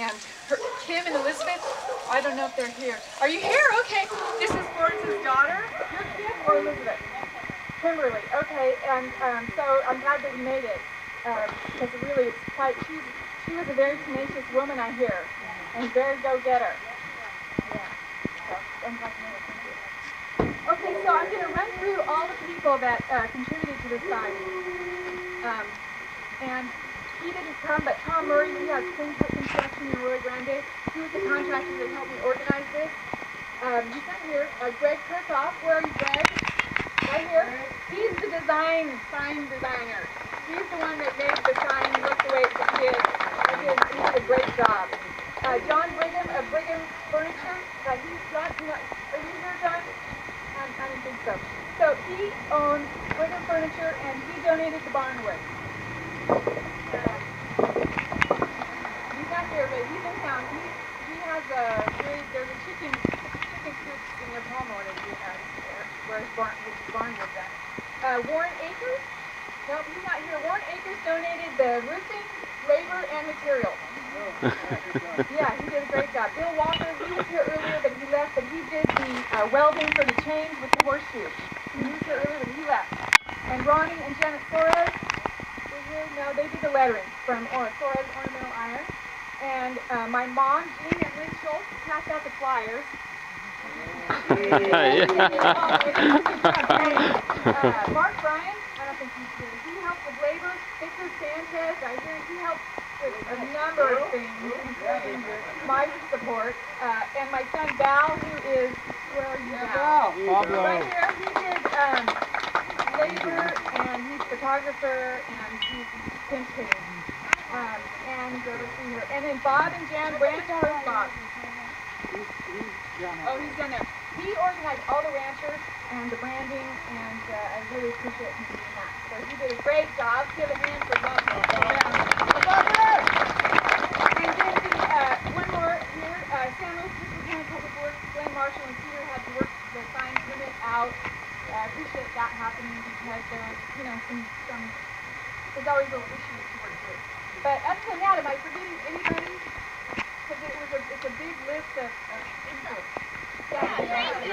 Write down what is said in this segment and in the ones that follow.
and Kim and Elizabeth. I don't know if they're here. Are you here? Okay. This is Florence's daughter. You're Kim or Elizabeth? Kimberly. Okay. And so I'm glad that you made it because really it's quite. She was a very tenacious woman, I hear, and very go-getter. Yeah. So I'm glad you made it. Thank you. Okay. So I'm going to run through all the people that contributed to this sign. And he didn't come, but Tom Murray, he has Clean Cut Construction in Arroyo Grande. He was the contractor that helped me organize this. He's not here. Greg Kirchhoff, where are you, Greg? Right here. He's the sign designer. He's the one that made the sign look the way it did. He did a great job. John Brigham of Brigham Furniture. He's John. Are you here, John? I didn't think so. So he owns Brigham Furniture, and he donated the barnwood. He's not here, but he's in town. He has there's a chicken coop in your Palmo where his barn was at. Warren Akers? Nope, he's not here. Warren Akers donated the roofing, labor, and materials. Yeah, he did a great job. Bill Walker, he was here earlier, but he left, but he did the welding for the chains with the horseshoe. He was here earlier, but he left. And Ronnie and Janet Flores, no, they did the lettering from Flores Ornamental Iron. And my mom, Jean, and Lynn Schultz passed out the flyers. Mark Bryan, I don't think he's here. He helped with labor. Victor Sanchez, I hear he helped with a number of things, including my support. And my son Val, who is, where are you, Val? Right here. He did labor, and he's a photographer, and he's pinch hitting. And let's see here. And then Bob and Jan Branch, where's Bob? Oh, he's down there. He organized all the ranchers and the branding, and I really appreciate him doing that. So he did a great job. Give a hand for Bob. And then one more here. San Luis County Public Works, Glenn Marshall and Peter had to work the sign permit out. I appreciate that happening because there are, there's always little issues to work through. But other than that, am I forgetting anybody? Because it's a big list of info. Yeah. I had a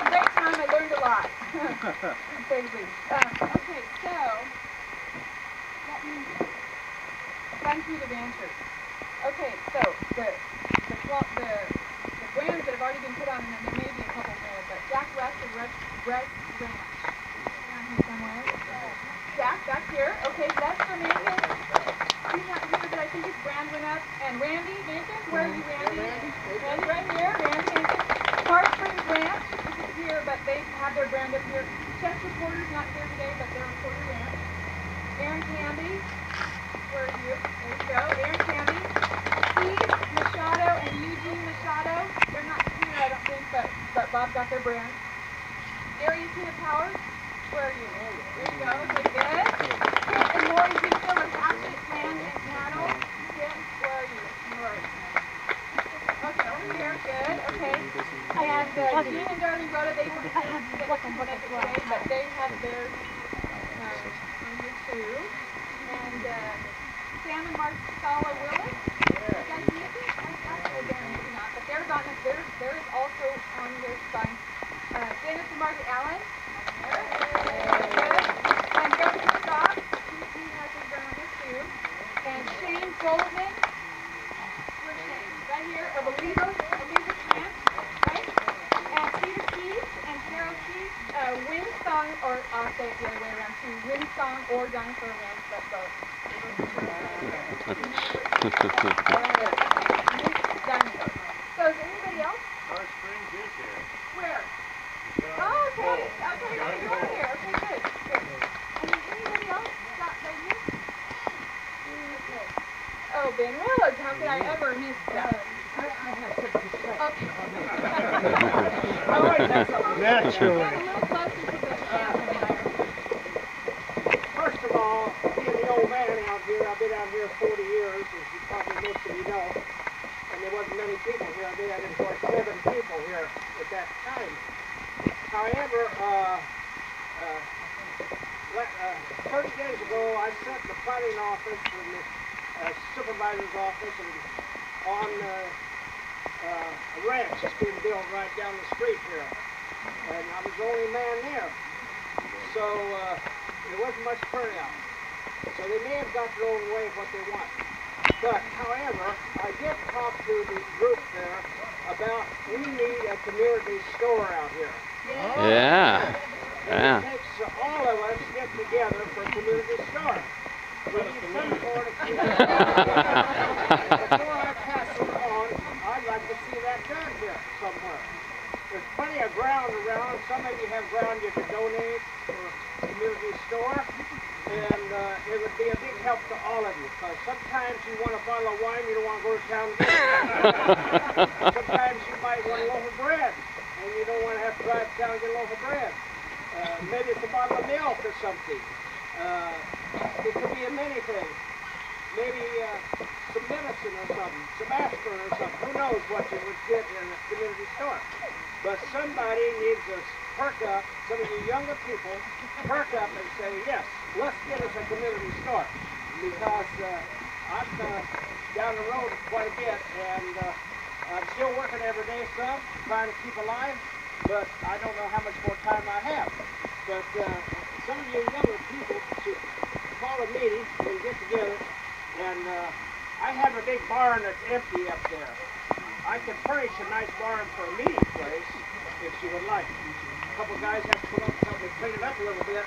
great time. I learned a lot. To say the least. Okay, so let me run through the ranchers. Okay, so the brands that have already been put on, and then there may be a couple more, but Jack West of Red Ranch. Down here somewhere. Jack, back here. Okay, Les Fernandez. He's not here, but I think his brand went up. And Randy Jenkins, where are you, Randy? Randy right here. Randy Jenkins. Park Springs Ranch. This is here, but they have their brand up here. Chester Porter's not here today, but they're on Porter Ranch. Aaron Canby. Where are you? There you go. Aaron Canby. Steve Machado and Eugene Machado. They're not here, I don't think, but Bob got their brand. Darius Peanut Powers. Where are you? There you go. Okay, good. Kent and Lori Hinkle of Hatchet Land and Cattle. Kent, where are you? Lori. Okay, over here. Good. Okay. And Jean and Darlene Rhoda, they were going to make it today, but they have theirs on here too. And Sam and Marcella Willis. You guys make it? Actually, they're maybe not, but theirs is also on their sign. Dennis and Margaret Allen. There. Good. And Greg Scott. He has his brand on this too. And Shane Goldman. Where's Shane? Right here. Of Oliva Plant. Right? And Peter Keith and Carol Keith. Windsong, or I'll say it the other way around too. Windsong or Dinosaur Ranch, but both. Dinosaur. So is there anybody else? Our Springs is here. Where? Oh, okay. Okay, let's go over here. Okay, good. And then anybody else got right here? Okay. Oh, Ben Willis, how could I ever miss that? I had something to say. Okay. All right, naturally. Get a little closer to the camera. First of all, being the old man out here, I've been out here 40 years, as you probably most of you know, and there wasn't many people here. I think I employed 7 people here at that time. However, 30 days ago, I sent the planning office and the supervisor's office and on a ranch that's being built right down the street here. And I was the only man there. So there wasn't much turnout. So they may have got their own way of what they want. But, however, I did talk to the group there about we need a community store out here. Yeah. And it takes all of us to get together for a community store. We need some sort of community store. Before I pass it on, I'd like to see that done here somewhere. There's plenty of ground around. Some of you have ground you could donate for a community store. And it would be a big help to all of you, because sometimes you want a bottle of wine, you don't want to go to town and get it. Sometimes you might want a loaf of bread, and you don't want to have to drive to town and get a loaf of bread. Maybe it's a bottle of milk or something. It could be many things. Maybe some medicine or something, some aspirin or something. Who knows what you would get in a community store. But somebody needs to perk up, some of you younger people, perk up and say, yes, let's get us a community store. Because I'm down the road quite a bit, and I'm still working every day some, trying to keep alive, but I don't know how much more time I have. But some of you younger people should call a meeting and get together. And I have a big barn that's empty up there. I can furnish a nice barn for a meeting place if you would like. A couple guys have to come up and help me clean it up a little bit.